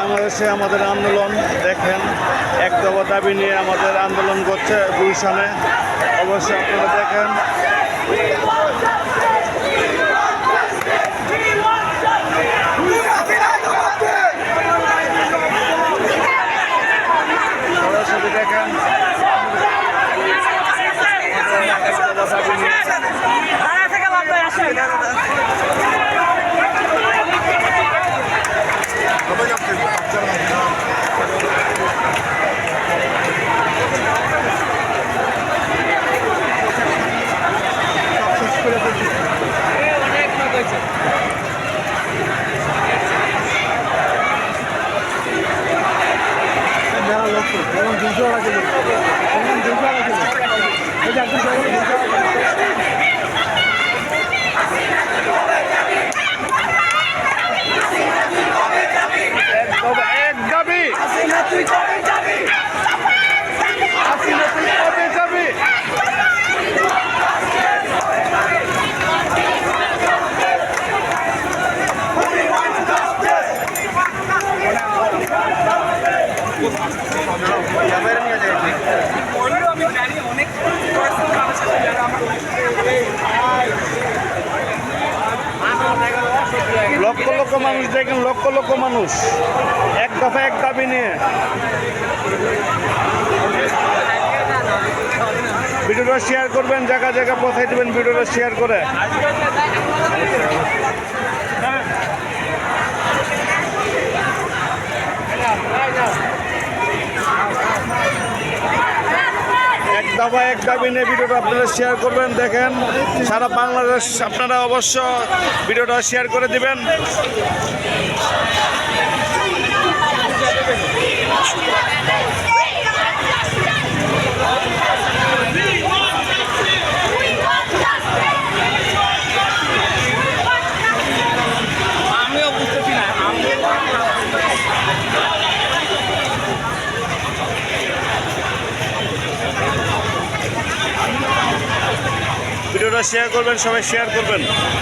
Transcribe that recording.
বাংলাদেশে আমাদের আন্দোলন দেখেন, এক দফা দাবি নিয়ে আমাদের আন্দোলন করছে গুলশানে। অবশ্যই আপনারা দেখেন। সরাসরি দেখেন লক্ষ লক্ষ মানুষ দেখেন, লক্ষ লক্ষ মানুষ এক দফা এক দাবি নিয়ে। ভিডিওটা শেয়ার করবেন, জায়গা জায়গা পৌঁছাই দেবেন ভিডিওটা শেয়ার করে। এক দফা এক দাবি নিয়ে ভিডিওটা আপনারা শেয়ার করবেন। দেখেন সারা বাংলাদেশ আপনারা অবশ্য ভিডিওটা শেয়ার করে দিবেন। ভিডিওটা শেয়ার করবেন, সবাই শেয়ার করবেন।